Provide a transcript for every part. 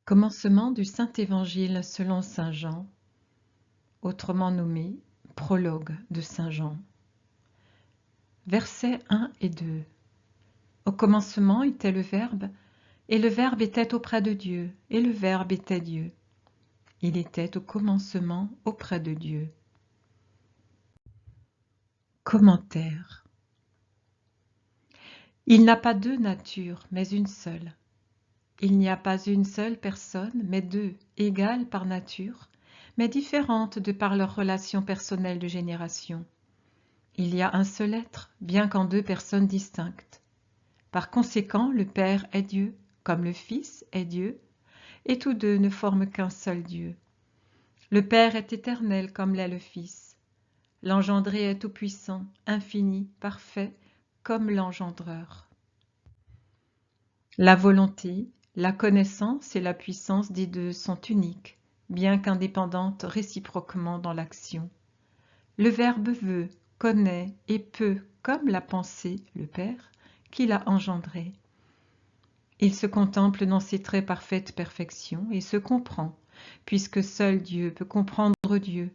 Commencement du Saint-Évangile selon saint Jean, autrement nommé Prologue de saint Jean. Versets 1 et 2. Au commencement était le Verbe, et le Verbe était auprès de Dieu, et le Verbe était Dieu. Il était au commencement auprès de Dieu. Commentaire. Il n'a pas deux natures, mais une seule. Il n'y a pas une seule personne, mais deux, égales par nature, mais différentes de par leur relation personnelle de génération. Il y a un seul être, bien qu'en deux personnes distinctes. Par conséquent, le Père est Dieu, comme le Fils est Dieu, et tous deux ne forment qu'un seul Dieu. Le Père est éternel comme l'est le Fils. L'engendré est tout-puissant, infini, parfait, comme l'engendreur. La volonté, la connaissance et la puissance des deux sont uniques, bien qu'indépendantes réciproquement dans l'action. Le Verbe veut, connaît et peut, comme la pensée, le Père, qui l'a engendré. Il se contemple dans ses très parfaites perfections et se comprend, puisque seul Dieu peut comprendre Dieu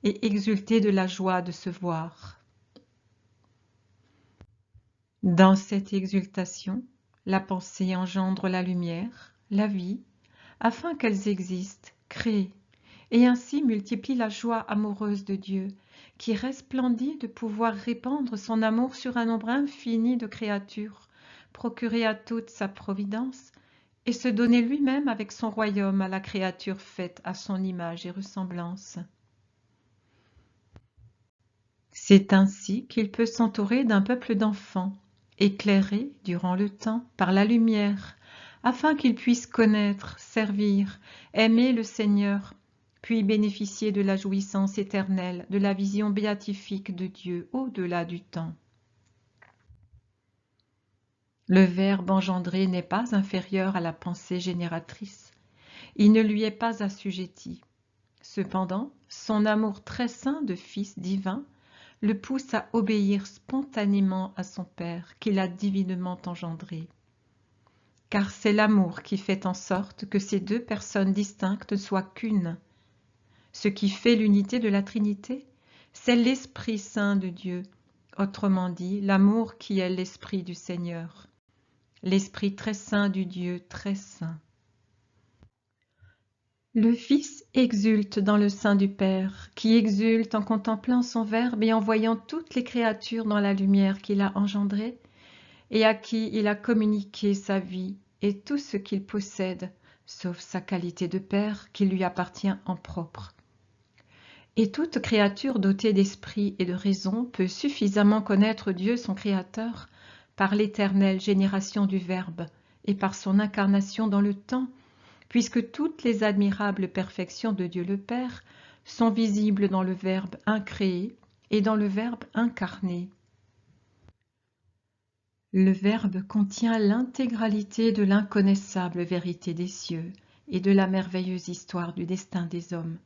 et exulter de la joie de se voir. Dans cette exultation, la pensée engendre la lumière, la vie, afin qu'elles existent, créent, et ainsi multiplie la joie amoureuse de Dieu, qui resplendit de pouvoir répandre son amour sur un nombre infini de créatures, procurer à toutes sa providence, et se donner lui-même avec son royaume à la créature faite à son image et ressemblance. C'est ainsi qu'il peut s'entourer d'un peuple d'enfants, éclairés durant le temps par la lumière, afin qu'ils puissent connaître, servir, aimer le Seigneur, puis bénéficier de la jouissance éternelle, de la vision béatifique de Dieu au-delà du temps. Le Verbe engendré n'est pas inférieur à la pensée génératrice. Il ne lui est pas assujetti. Cependant, son amour très saint de Fils divin le pousse à obéir spontanément à son Père qui l'a divinement engendré. Car c'est l'amour qui fait en sorte que ces deux personnes distinctes ne soient qu'une. Ce qui fait l'unité de la Trinité, c'est l'Esprit Saint de Dieu, autrement dit, l'amour qui est l'Esprit du Seigneur, l'Esprit très saint du Dieu très saint. Le Fils exulte dans le sein du Père, qui exulte en contemplant son Verbe et en voyant toutes les créatures dans la lumière qu'il a engendrée et à qui il a communiqué sa vie et tout ce qu'il possède, sauf sa qualité de Père qui lui appartient en propre. Et toute créature dotée d'esprit et de raison peut suffisamment connaître Dieu son Créateur par l'éternelle génération du Verbe et par son incarnation dans le temps, puisque toutes les admirables perfections de Dieu le Père sont visibles dans le Verbe incréé et dans le Verbe incarné. Le Verbe contient l'intégralité de l'inconnaissable vérité des cieux et de la merveilleuse histoire du destin des hommes.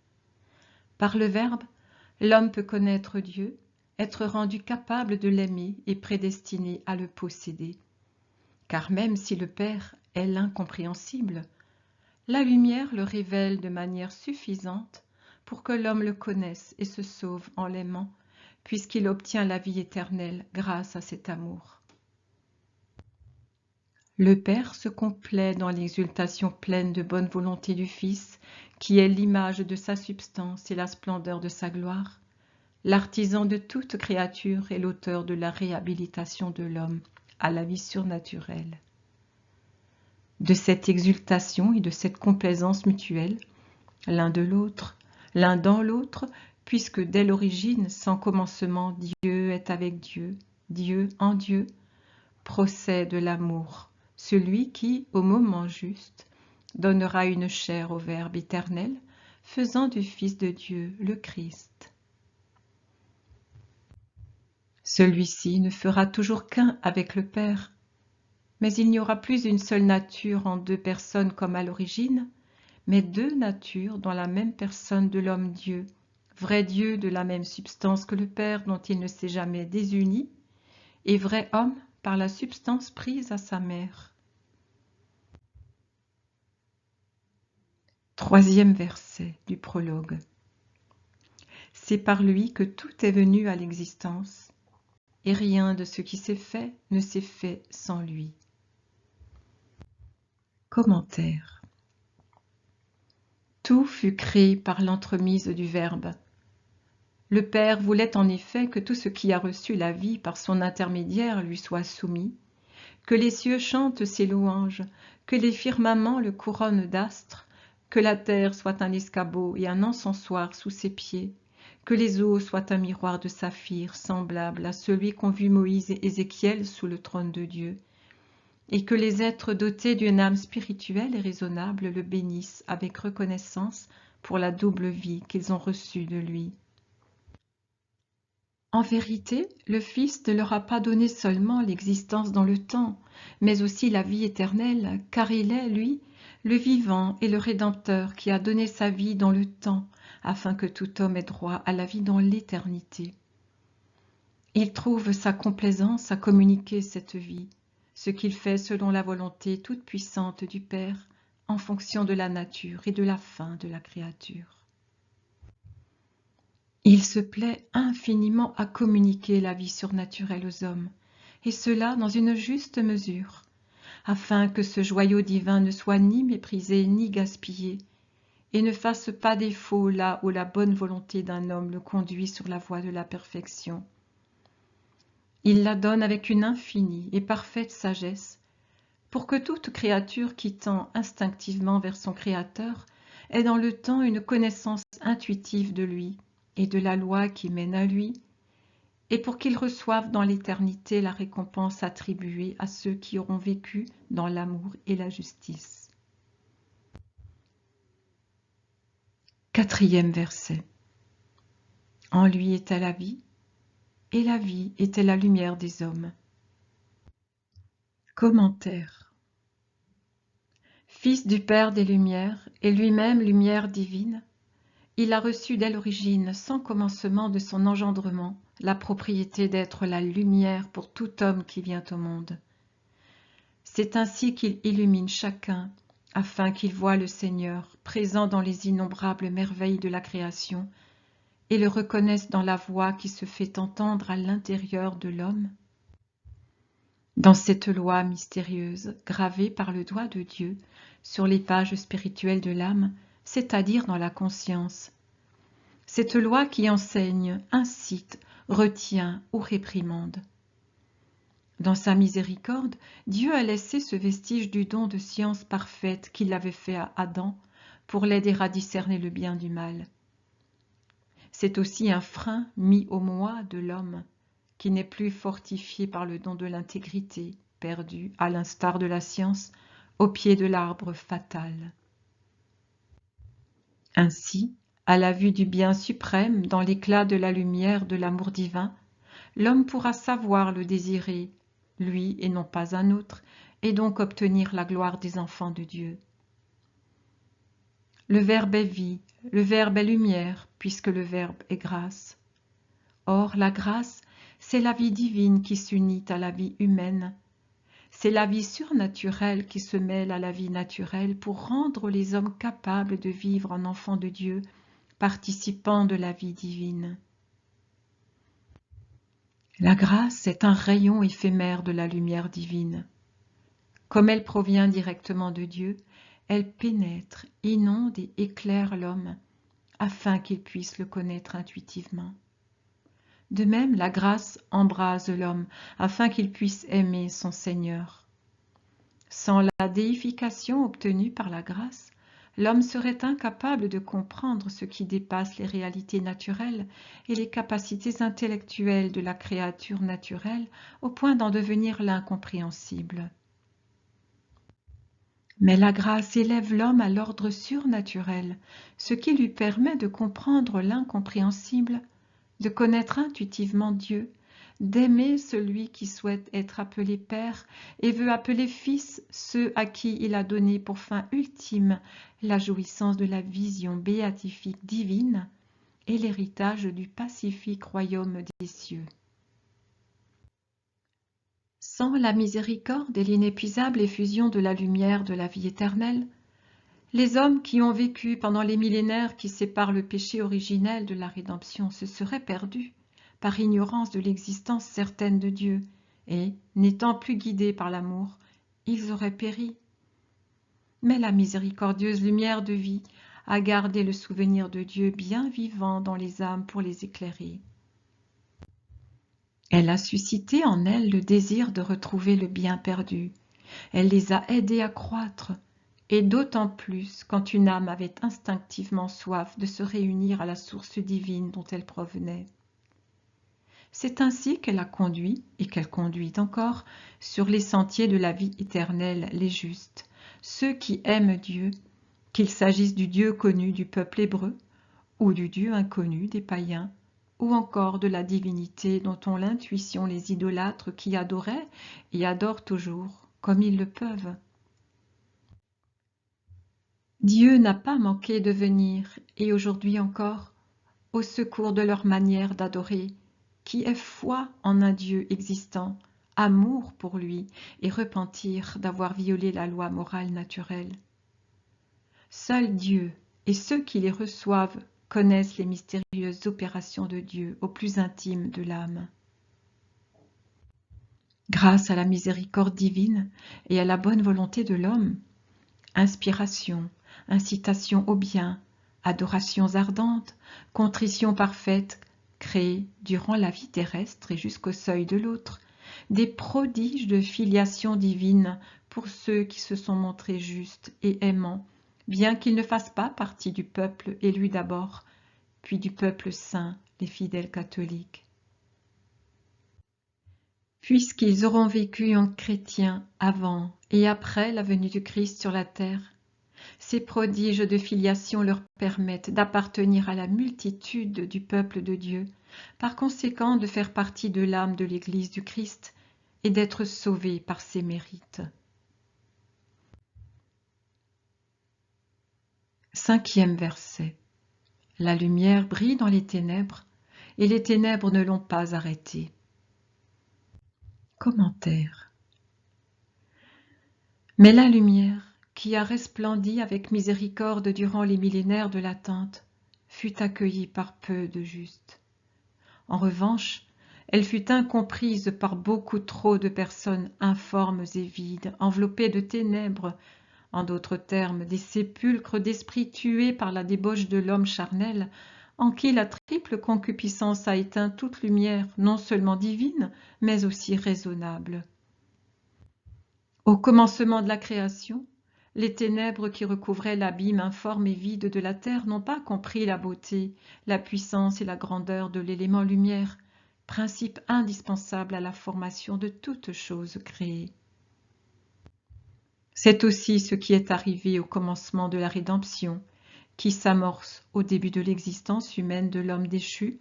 Par le Verbe, l'homme peut connaître Dieu, être rendu capable de l'aimer et prédestiné à le posséder. Car même si le Père est l'incompréhensible, la lumière le révèle de manière suffisante pour que l'homme le connaisse et se sauve en l'aimant, puisqu'il obtient la vie éternelle grâce à cet amour. Le Père se complaît dans l'exultation pleine de bonne volonté du Fils, qui est l'image de sa substance et la splendeur de sa gloire, l'artisan de toute créature et l'auteur de la réhabilitation de l'homme à la vie surnaturelle. De cette exultation et de cette complaisance mutuelle, l'un de l'autre, l'un dans l'autre, puisque dès l'origine, sans commencement, Dieu est avec Dieu, Dieu en Dieu, procède l'amour, celui qui, au moment juste, donnera une chair au Verbe éternel, faisant du Fils de Dieu le Christ. Celui-ci ne fera toujours qu'un avec le Père, mais il n'y aura plus une seule nature en deux personnes comme à l'origine, mais deux natures dans la même personne de l'homme-Dieu, vrai Dieu de la même substance que le Père dont il ne s'est jamais désuni, et vrai homme par la substance prise à sa mère. Troisième verset du prologue. C'est par lui que tout est venu à l'existence, et rien de ce qui s'est fait ne s'est fait sans lui. Commentaire. Tout fut créé par l'entremise du Verbe. Le Père voulait en effet que tout ce qui a reçu la vie par son intermédiaire lui soit soumis, que les cieux chantent ses louanges, que les firmaments le couronnent d'astres, que la terre soit un escabeau et un encensoir sous ses pieds, que les eaux soient un miroir de saphir semblable à celui qu'ont vu Moïse et Ézéchiel sous le trône de Dieu, et que les êtres dotés d'une âme spirituelle et raisonnable le bénissent avec reconnaissance pour la double vie qu'ils ont reçue de lui. En vérité, le Fils ne leur a pas donné seulement l'existence dans le temps, mais aussi la vie éternelle, car il est, lui, le vivant et le Rédempteur qui a donné sa vie dans le temps, afin que tout homme ait droit à la vie dans l'éternité. Il trouve sa complaisance à communiquer cette vie, ce qu'il fait selon la volonté toute puissante du Père, en fonction de la nature et de la fin de la créature. Il se plaît infiniment à communiquer la vie surnaturelle aux hommes, et cela dans une juste mesure, afin que ce joyau divin ne soit ni méprisé ni gaspillé, et ne fasse pas défaut là où la bonne volonté d'un homme le conduit sur la voie de la perfection. Il la donne avec une infinie et parfaite sagesse, pour que toute créature qui tend instinctivement vers son Créateur ait dans le temps une connaissance intuitive de lui, et de la loi qui mène à lui, et pour qu'ils reçoivent dans l'éternité la récompense attribuée à ceux qui auront vécu dans l'amour et la justice. Quatrième verset. En lui était la vie, et la vie était la lumière des hommes. Commentaire. Fils du Père des Lumières, et lui-même lumière divine, il a reçu dès l'origine, sans commencement de son engendrement, la propriété d'être la lumière pour tout homme qui vient au monde. C'est ainsi qu'il illumine chacun, afin qu'il voie le Seigneur, présent dans les innombrables merveilles de la création, et le reconnaisse dans la voix qui se fait entendre à l'intérieur de l'homme. Dans cette loi mystérieuse, gravée par le doigt de Dieu sur les pages spirituelles de l'âme, c'est-à-dire dans la conscience. Cette loi qui enseigne, incite, retient ou réprimande. Dans sa miséricorde, Dieu a laissé ce vestige du don de science parfaite qu'il avait fait à Adam pour l'aider à discerner le bien du mal. C'est aussi un frein mis au moi de l'homme, qui n'est plus fortifié par le don de l'intégrité, perdu, à l'instar de la science, au pied de l'arbre fatal. Ainsi, à la vue du bien suprême, dans l'éclat de la lumière de l'amour divin, l'homme pourra savoir le désirer, lui et non pas un autre, et donc obtenir la gloire des enfants de Dieu. Le Verbe est vie, le Verbe est lumière, puisque le Verbe est grâce. Or, la grâce, c'est la vie divine qui s'unit à la vie humaine. C'est la vie surnaturelle qui se mêle à la vie naturelle pour rendre les hommes capables de vivre en enfants de Dieu, participants de la vie divine. La grâce est un rayon éphémère de la lumière divine. Comme elle provient directement de Dieu, elle pénètre, inonde et éclaire l'homme, afin qu'il puisse le connaître intuitivement. De même, la grâce embrase l'homme, afin qu'il puisse aimer son Seigneur. Sans la déification obtenue par la grâce, l'homme serait incapable de comprendre ce qui dépasse les réalités naturelles et les capacités intellectuelles de la créature naturelle au point d'en devenir l'incompréhensible. Mais la grâce élève l'homme à l'ordre surnaturel, ce qui lui permet de comprendre l'incompréhensible, de connaître intuitivement Dieu, d'aimer celui qui souhaite être appelé Père et veut appeler Fils ceux à qui il a donné pour fin ultime la jouissance de la vision béatifique divine et l'héritage du pacifique royaume des cieux. Sans la miséricorde et l'inépuisable effusion de la lumière de la vie éternelle, Les hommes qui ont vécu pendant les millénaires qui séparent le péché originel de la rédemption se seraient perdus par ignorance de l'existence certaine de Dieu, et, n'étant plus guidés par l'amour, ils auraient péri. Mais la miséricordieuse lumière de vie a gardé le souvenir de Dieu bien vivant dans les âmes pour les éclairer. Elle a suscité en elles le désir de retrouver le bien perdu. Elle les a aidés à croître, et d'autant plus quand une âme avait instinctivement soif de se réunir à la source divine dont elle provenait. C'est ainsi qu'elle a conduit, et qu'elle conduit encore, sur les sentiers de la vie éternelle les justes, ceux qui aiment Dieu, qu'il s'agisse du Dieu connu du peuple hébreu, ou du Dieu inconnu des païens, ou encore de la divinité dont ont l'intuition les idolâtres qui adoraient et adorent toujours, comme ils le peuvent. Dieu n'a pas manqué de venir, et aujourd'hui encore, au secours de leur manière d'adorer, qui est foi en un Dieu existant, amour pour lui et repentir d'avoir violé la loi morale naturelle. Seul Dieu et ceux qui les reçoivent connaissent les mystérieuses opérations de Dieu au plus intime de l'âme. Grâce à la miséricorde divine et à la bonne volonté de l'homme, inspiration, incitation au bien, adorations ardentes, contrition parfaite, créent, durant la vie terrestre et jusqu'au seuil de l'autre, des prodiges de filiation divine pour ceux qui se sont montrés justes et aimants, bien qu'ils ne fassent pas partie du peuple élu d'abord, puis du peuple saint, les fidèles catholiques. Puisqu'ils auront vécu en chrétiens avant et après la venue du Christ sur la terre, ces prodiges de filiation leur permettent d'appartenir à la multitude du peuple de Dieu, par conséquent de faire partie de l'âme de l'Église du Christ et d'être sauvés par ses mérites. 5e verset. La lumière brille dans les ténèbres, et les ténèbres ne l'ont pas arrêtée. Commentaire. Mais la lumière, qui a resplendi avec miséricorde durant les millénaires de l'attente, fut accueillie par peu de justes. En revanche, elle fut incomprise par beaucoup trop de personnes informes et vides, enveloppées de ténèbres, en d'autres termes, des sépulcres d'esprits tués par la débauche de l'homme charnel, en qui la triple concupiscence a éteint toute lumière, non seulement divine, mais aussi raisonnable. Au commencement de la création, les ténèbres qui recouvraient l'abîme informe et vide de la terre n'ont pas compris la beauté, la puissance et la grandeur de l'élément lumière, principe indispensable à la formation de toute chose créée. C'est aussi ce qui est arrivé au commencement de la rédemption, qui s'amorce au début de l'existence humaine de l'homme déchu,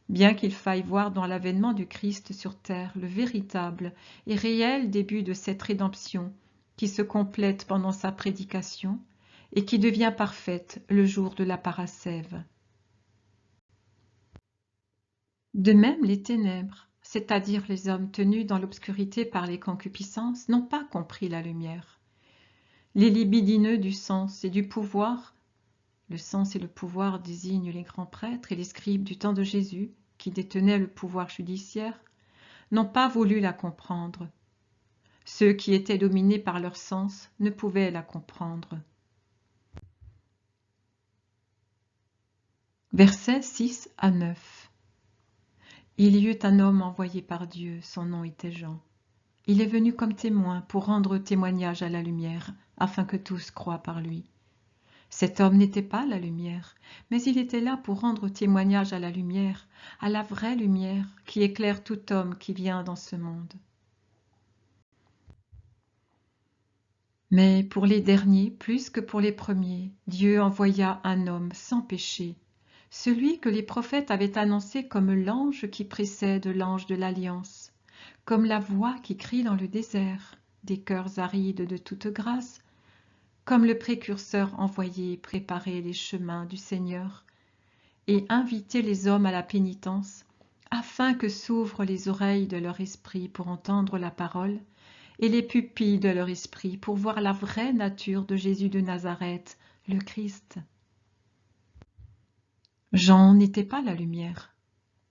bien qu'il faille voir dans l'avènement du Christ sur terre le véritable et réel début de cette rédemption qui se complète pendant sa prédication et qui devient parfaite le jour de la parascève. De même, les ténèbres, c'est-à-dire les hommes tenus dans l'obscurité par les concupiscences, n'ont pas compris la lumière. Les libidineux du sens et du pouvoir, le sens et le pouvoir désignent les grands prêtres et les scribes du temps de Jésus, qui détenaient le pouvoir judiciaire, n'ont pas voulu la comprendre. Ceux qui étaient dominés par leur sens ne pouvaient la comprendre. Versets 6 à 9. Il y eut un homme envoyé par Dieu, son nom était Jean. Il est venu comme témoin pour rendre témoignage à la lumière, afin que tous croient par lui. Cet homme n'était pas la lumière, mais il était là pour rendre témoignage à la vraie lumière qui éclaire tout homme qui vient dans ce monde. Mais pour les derniers, plus que pour les premiers, Dieu envoya un homme sans péché, celui que les prophètes avaient annoncé comme l'ange qui précède l'ange de l'Alliance, comme la voix qui crie dans le désert, des cœurs arides de toute grâce, comme le précurseur envoyé préparer les chemins du Seigneur et inviter les hommes à la pénitence, afin que s'ouvrent les oreilles de leur esprit pour entendre la parole et les pupilles de leur esprit pour voir la vraie nature de Jésus de Nazareth, le Christ. Jean n'était pas la lumière,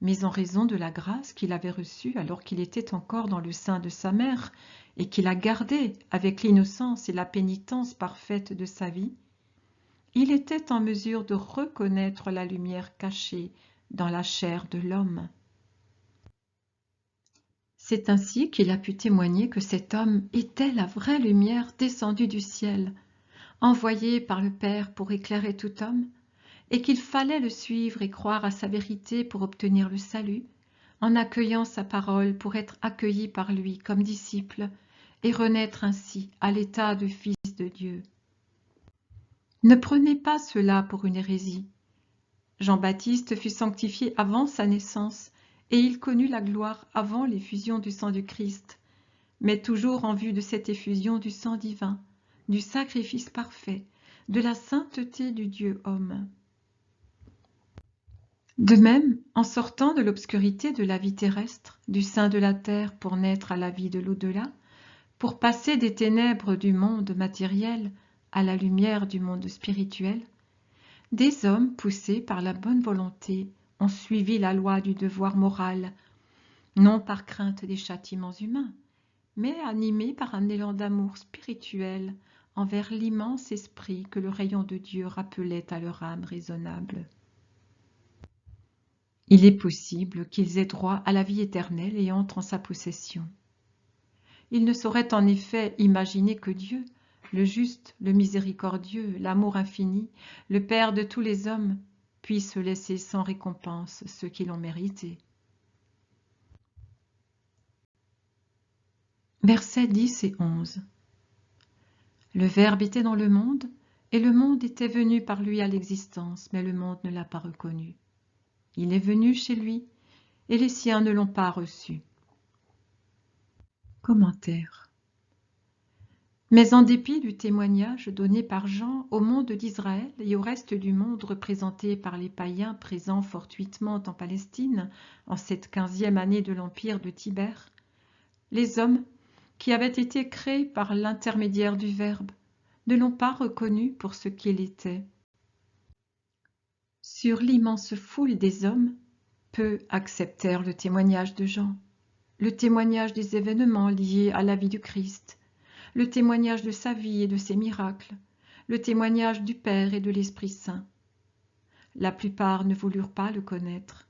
mais en raison de la grâce qu'il avait reçue alors qu'il était encore dans le sein de sa mère et qu'il a gardée avec l'innocence et la pénitence parfaite de sa vie, il était en mesure de reconnaître la lumière cachée dans la chair de l'homme. C'est ainsi qu'il a pu témoigner que cet homme était la vraie lumière descendue du ciel, envoyée par le Père pour éclairer tout homme, et qu'il fallait le suivre et croire à sa vérité pour obtenir le salut, en accueillant sa parole pour être accueilli par lui comme disciple et renaître ainsi à l'état de fils de Dieu. Ne prenez pas cela pour une hérésie. Jean-Baptiste fut sanctifié avant sa naissance et il connut la gloire avant l'effusion du sang du Christ, mais toujours en vue de cette effusion du sang divin, du sacrifice parfait, de la sainteté du Dieu homme. De même, en sortant de l'obscurité de la vie terrestre, du sein de la terre pour naître à la vie de l'au-delà, pour passer des ténèbres du monde matériel à la lumière du monde spirituel, des hommes poussés par la bonne volonté ont suivi la loi du devoir moral, non par crainte des châtiments humains, mais animés par un élan d'amour spirituel envers l'immense esprit que le rayon de Dieu rappelait à leur âme raisonnable. Il est possible qu'ils aient droit à la vie éternelle et entrent en sa possession. Ils ne sauraient en effet imaginer que Dieu, le juste, le miséricordieux, l'amour infini, le Père de tous les hommes, puisse laisser sans récompense ceux qui l'ont mérité. Versets 10 et 11. Le Verbe était dans le monde, et le monde était venu par lui à l'existence, mais le monde ne l'a pas reconnu. Il est venu chez lui, et les siens ne l'ont pas reçu. Commentaire. Mais en dépit du témoignage donné par Jean au monde d'Israël et au reste du monde représenté par les païens présents fortuitement en Palestine en cette 15e année de l'empire de Tibère, les hommes, qui avaient été créés par l'intermédiaire du Verbe, ne l'ont pas reconnu pour ce qu'il était. Sur l'immense foule des hommes, peu acceptèrent le témoignage de Jean, le témoignage des événements liés à la vie du Christ, le témoignage de sa vie et de ses miracles, le témoignage du Père et de l'Esprit Saint. La plupart ne voulurent pas le connaître.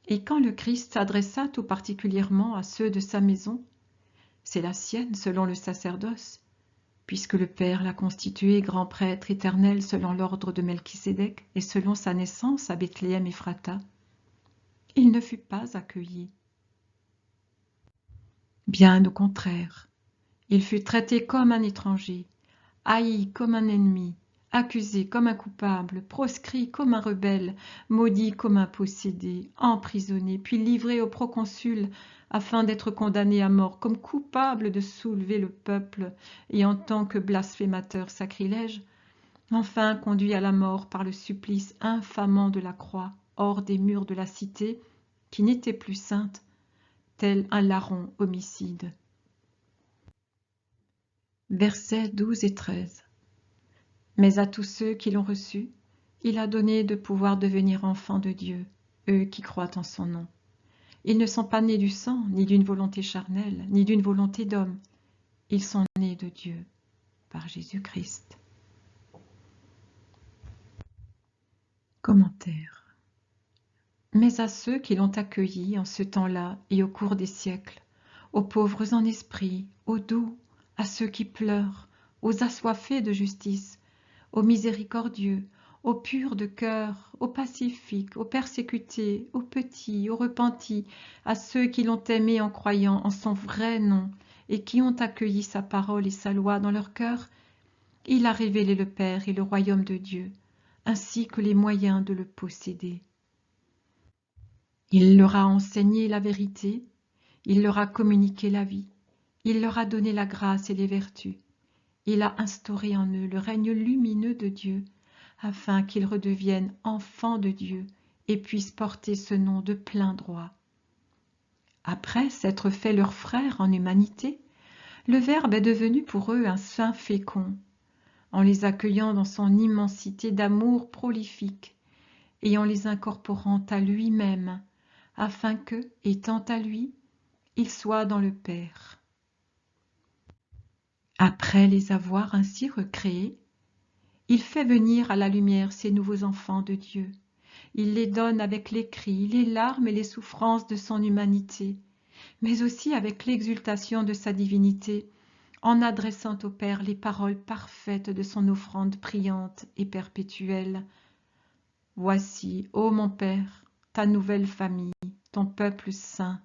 Et quand le Christ s'adressa tout particulièrement à ceux de sa maison, c'est la sienne selon le sacerdoce, puisque le Père l'a constitué grand prêtre éternel selon l'ordre de Melchisédek et selon sa naissance à Bethléem Ephrata, il ne fut pas accueilli. Bien au contraire, il fut traité comme un étranger, haï comme un ennemi, accusé comme un coupable, proscrit comme un rebelle, maudit comme un possédé, emprisonné, puis livré au proconsul afin d'être condamné à mort comme coupable de soulever le peuple et en tant que blasphémateur sacrilège, enfin conduit à la mort par le supplice infamant de la croix hors des murs de la cité qui n'était plus sainte, tel un larron homicide. Versets 12 et 13. Mais à tous ceux qui l'ont reçu, il a donné de pouvoir devenir enfants de Dieu, eux qui croient en son nom. Ils ne sont pas nés du sang, ni d'une volonté charnelle, ni d'une volonté d'homme. Ils sont nés de Dieu, par Jésus-Christ. Commentaire. Mais à ceux qui l'ont accueilli en ce temps-là et au cours des siècles, aux pauvres en esprit, aux doux, à ceux qui pleurent, aux assoiffés de justice, aux miséricordieux, aux purs de cœur, aux pacifiques, aux persécutés, aux petits, aux repentis, à ceux qui l'ont aimé en croyant en son vrai nom et qui ont accueilli sa parole et sa loi dans leur cœur, il a révélé le Père et le royaume de Dieu, ainsi que les moyens de le posséder. Il leur a enseigné la vérité, il leur a communiqué la vie, il leur a donné la grâce et les vertus. Il a instauré en eux le règne lumineux de Dieu, afin qu'ils redeviennent enfants de Dieu et puissent porter ce nom de plein droit. Après s'être fait leurs frères en humanité, Le Verbe est devenu pour eux un sein fécond, en les accueillant dans son immensité d'amour prolifique et en les incorporant à lui-même, afin que, étant à lui, il soit dans le Père. Après les avoir ainsi recréés, il fait venir à la lumière ces nouveaux enfants de Dieu. Il les donne avec les cris, les larmes et les souffrances de son humanité, mais aussi avec l'exultation de sa divinité, en adressant au Père les paroles parfaites de son offrande priante et perpétuelle. Voici, ô mon Père, ta nouvelle famille, ton peuple saint.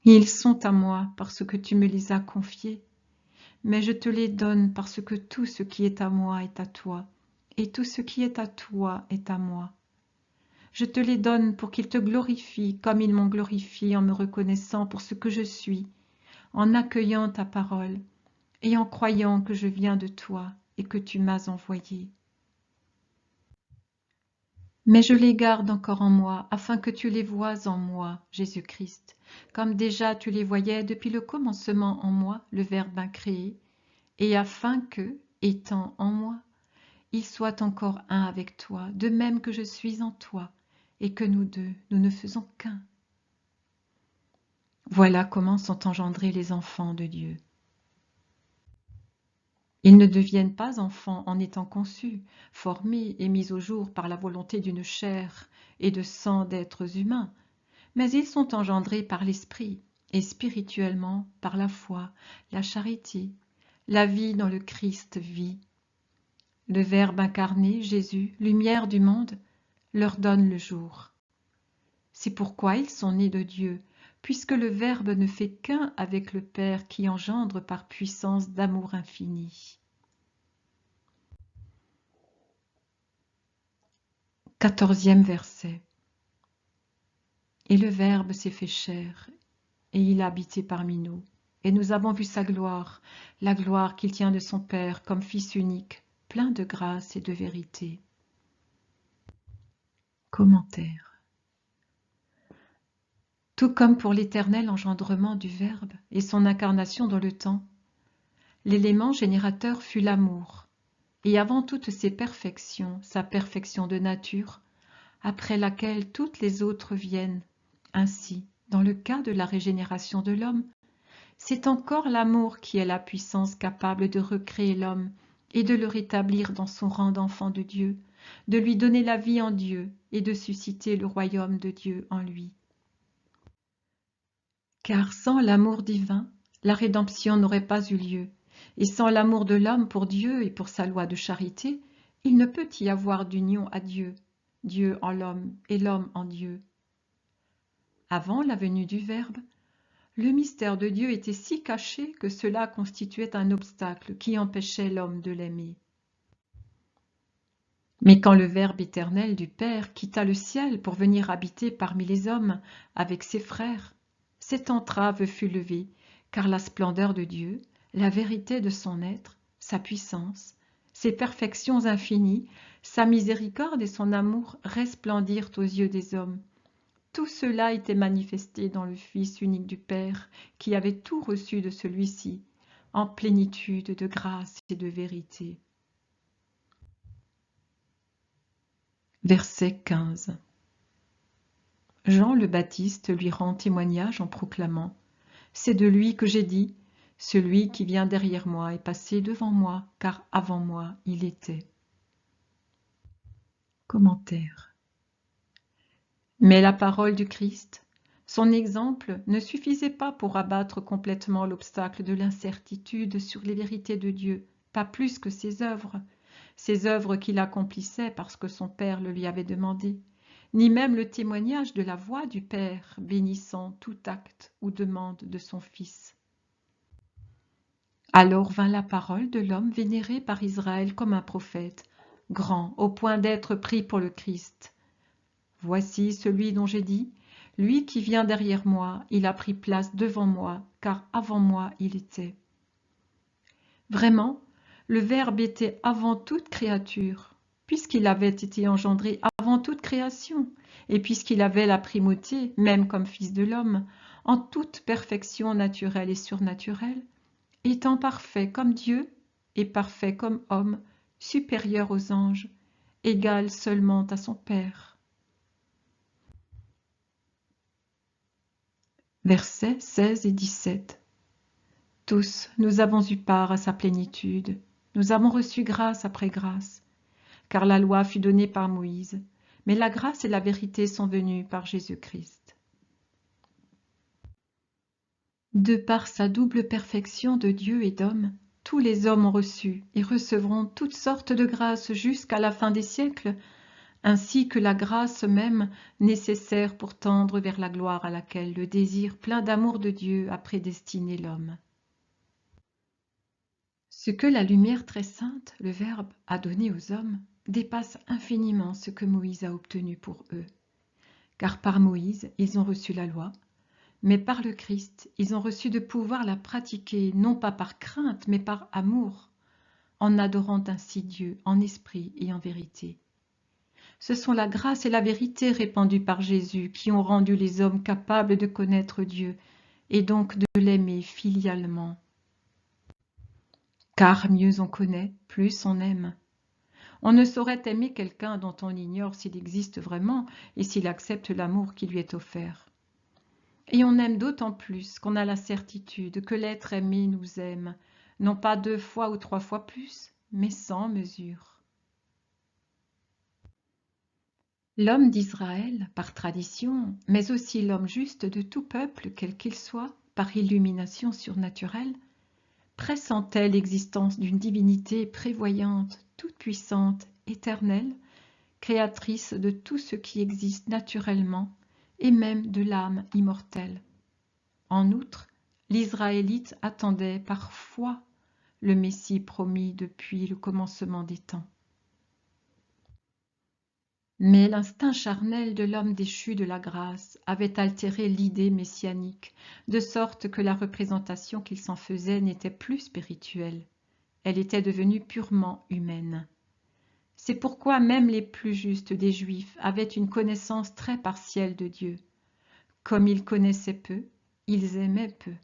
Ils sont à moi parce que tu me les as confiés, mais je te les donne parce que tout ce qui est à moi est à toi, et tout ce qui est à toi est à moi. Je te les donne pour qu'ils te glorifient comme ils m'ont glorifié en me reconnaissant pour ce que je suis, en accueillant ta parole et en croyant que je viens de toi et que tu m'as envoyé. Mais je les garde encore en moi, afin que tu les voies en moi, Jésus-Christ, comme déjà tu les voyais depuis le commencement en moi, le Verbe incréé, et afin que, étant en moi, ils soient encore un avec toi, de même que je suis en toi, et que nous deux, nous ne faisons qu'un. Voilà comment sont engendrés les enfants de Dieu. Ils ne deviennent pas enfants en étant conçus, formés et mis au jour par la volonté d'une chair et de sang d'êtres humains, mais ils sont engendrés par l'Esprit et spirituellement par la foi, la charité, la vie dans le Christ vit. Le Verbe incarné, Jésus, lumière du monde, leur donne le jour. C'est pourquoi ils sont nés de Dieu, puisque le Verbe ne fait qu'un avec le Père qui engendre par puissance d'amour infini. 14e verset. Et le Verbe s'est fait chair, et il a habité parmi nous. Et nous avons vu sa gloire, la gloire qu'il tient de son Père comme Fils unique, plein de grâce et de vérité. Commentaire. Tout comme pour l'éternel engendrement du Verbe et son incarnation dans le temps, l'élément générateur fut l'amour, et avant toutes ses perfections, sa perfection de nature, après laquelle toutes les autres viennent. Ainsi, dans le cas de la régénération de l'homme, c'est encore l'amour qui est la puissance capable de recréer l'homme et de le rétablir dans son rang d'enfant de Dieu, de lui donner la vie en Dieu et de susciter le royaume de Dieu en lui. Car sans l'amour divin, la rédemption n'aurait pas eu lieu, et sans l'amour de l'homme pour Dieu et pour sa loi de charité, il ne peut y avoir d'union à Dieu, Dieu en l'homme et l'homme en Dieu. Avant la venue du Verbe, le mystère de Dieu était si caché que cela constituait un obstacle qui empêchait l'homme de l'aimer. Mais quand le Verbe éternel du Père quitta le ciel pour venir habiter parmi les hommes avec ses frères, cette entrave fut levée, car la splendeur de Dieu, la vérité de son être, sa puissance, ses perfections infinies, sa miséricorde et son amour resplendirent aux yeux des hommes. Tout cela était manifesté dans le Fils unique du Père, qui avait tout reçu de celui-ci, en plénitude de grâce et de vérité. Verset 15. Jean le Baptiste lui rend témoignage en proclamant « C'est de lui que j'ai dit, celui qui vient derrière moi est passé devant moi, car avant moi il était. » Commentaire. Mais la parole du Christ, son exemple, ne suffisait pas pour abattre complètement l'obstacle de l'incertitude sur les vérités de Dieu, pas plus que ses œuvres qu'il accomplissait parce que son Père le lui avait demandé, ni même le témoignage de la voix du Père bénissant tout acte ou demande de son Fils. Alors vint la parole de l'homme vénéré par Israël comme un prophète, grand au point d'être pris pour le Christ. Voici celui dont j'ai dit, lui qui vient derrière moi, il a pris place devant moi, car avant moi il était. Vraiment, le Verbe était avant toute créature, puisqu'il avait été engendré avant toute création, et puisqu'il avait la primauté, même comme fils de l'homme, en toute perfection naturelle et surnaturelle, étant parfait comme Dieu et parfait comme homme, supérieur aux anges, égal seulement à son Père. Versets 16 et 17. Tous, nous avons eu part à sa plénitude, nous avons reçu grâce après grâce, car la loi fut donnée par Moïse, mais la grâce et la vérité sont venues par Jésus-Christ. De par sa double perfection de Dieu et d'homme, tous les hommes ont reçu et recevront toutes sortes de grâces jusqu'à la fin des siècles, ainsi que la grâce même nécessaire pour tendre vers la gloire à laquelle le désir plein d'amour de Dieu a prédestiné l'homme. Ce que la lumière très sainte, le Verbe, a donné aux hommes, dépasse infiniment ce que Moïse a obtenu pour eux. Car par Moïse, ils ont reçu la loi, mais par le Christ, ils ont reçu de pouvoir la pratiquer, non pas par crainte, mais par amour, en adorant ainsi Dieu en esprit et en vérité. Ce sont la grâce et la vérité répandues par Jésus qui ont rendu les hommes capables de connaître Dieu et donc de l'aimer filialement. Car mieux on connaît, plus on aime. On ne saurait aimer quelqu'un dont on ignore s'il existe vraiment et s'il accepte l'amour qui lui est offert. Et on aime d'autant plus qu'on a la certitude que l'être aimé nous aime, non pas 2 fois ou 3 fois plus, mais sans mesure. L'homme d'Israël, par tradition, mais aussi l'homme juste de tout peuple, quel qu'il soit, par illumination surnaturelle, pressentait l'existence d'une divinité prévoyante, toute-puissante, éternelle, créatrice de tout ce qui existe naturellement et même de l'âme immortelle. En outre, l'Israélite attendait par foi le Messie promis depuis le commencement des temps. Mais l'instinct charnel de l'homme déchu de la grâce avait altéré l'idée messianique, de sorte que la représentation qu'il s'en faisait n'était plus spirituelle. Elle était devenue purement humaine. C'est pourquoi même les plus justes des Juifs avaient une connaissance très partielle de Dieu. Comme ils connaissaient peu, ils aimaient peu.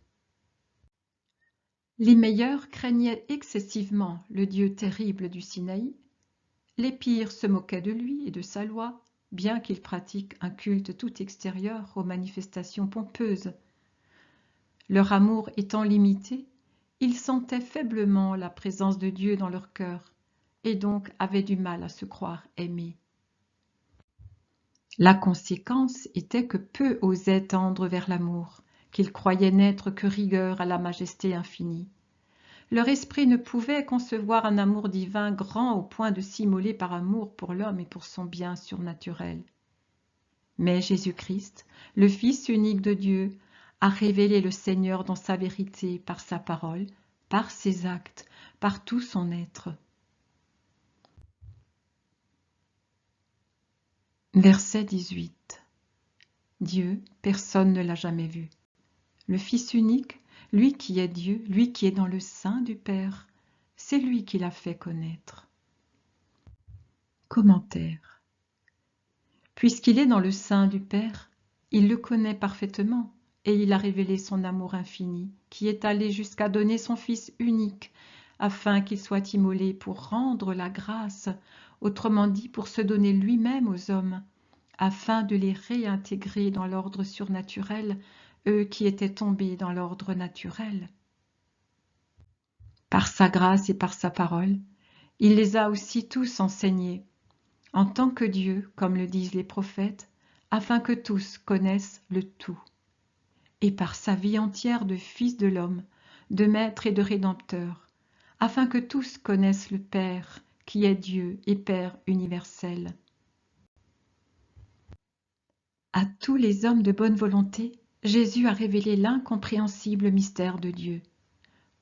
Les meilleurs craignaient excessivement le Dieu terrible du Sinaï. Les pires se moquaient de lui et de sa loi, bien qu'ils pratiquent un culte tout extérieur aux manifestations pompeuses. Leur amour étant limité, ils sentaient faiblement la présence de Dieu dans leur cœur, et donc avaient du mal à se croire aimés. La conséquence était que peu osaient tendre vers l'amour, qu'ils croyaient n'être que rigueur à la majesté infinie. Leur esprit ne pouvait concevoir un amour divin grand au point de s'immoler par amour pour l'homme et pour son bien surnaturel. Mais Jésus-Christ, le Fils unique de Dieu, a révélé le Seigneur dans sa vérité par sa parole, par ses actes, par tout son être. Verset 18. Dieu, personne ne l'a jamais vu. Le Fils unique, lui qui est Dieu, lui qui est dans le sein du Père, c'est lui qui l'a fait connaître. Commentaire. Puisqu'il est dans le sein du Père, il le connaît parfaitement et il a révélé son amour infini, qui est allé jusqu'à donner son Fils unique, afin qu'il soit immolé pour rendre la grâce, autrement dit pour se donner lui-même aux hommes, afin de les réintégrer dans l'ordre surnaturel, eux qui étaient tombés dans l'ordre naturel. Par sa grâce et par sa parole, il les a aussi tous enseignés, en tant que Dieu, comme le disent les prophètes, afin que tous connaissent le tout. Et par sa vie entière de Fils de l'homme, de Maître et de Rédempteur, afin que tous connaissent le Père, qui est Dieu et Père universel. À tous les hommes de bonne volonté, Jésus a révélé l'incompréhensible mystère de Dieu.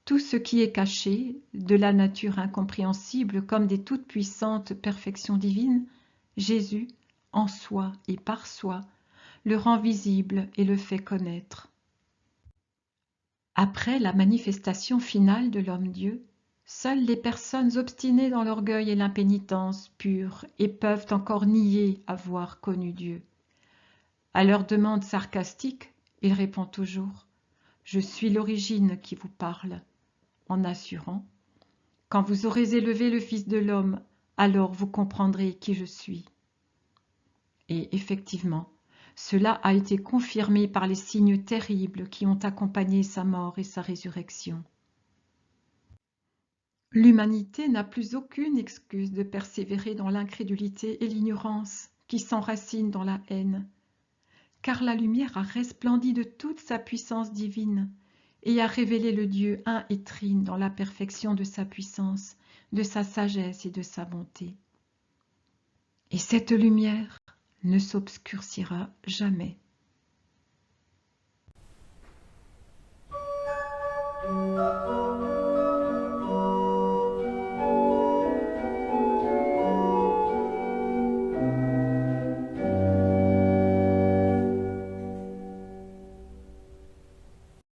Tout ce qui est caché, de la nature incompréhensible comme des toutes-puissantes perfections divines, Jésus, en soi et par soi, le rend visible et le fait connaître. Après la manifestation finale de l'homme-dieu, seules les personnes obstinées dans l'orgueil et l'impénitence pure et peuvent encore nier avoir connu Dieu. À leur demande sarcastique, Il répond toujours « Je suis l'origine qui vous parle », en assurant « Quand vous aurez élevé le Fils de l'homme, alors vous comprendrez qui je suis. » Et effectivement, cela a été confirmé par les signes terribles qui ont accompagné sa mort et sa résurrection. L'humanité n'a plus aucune excuse de persévérer dans l'incrédulité et l'ignorance qui s'enracinent dans la haine, car la lumière a resplendi de toute sa puissance divine et a révélé le Dieu un et trine dans la perfection de sa puissance, de sa sagesse et de sa bonté. Et cette lumière ne s'obscurcira jamais.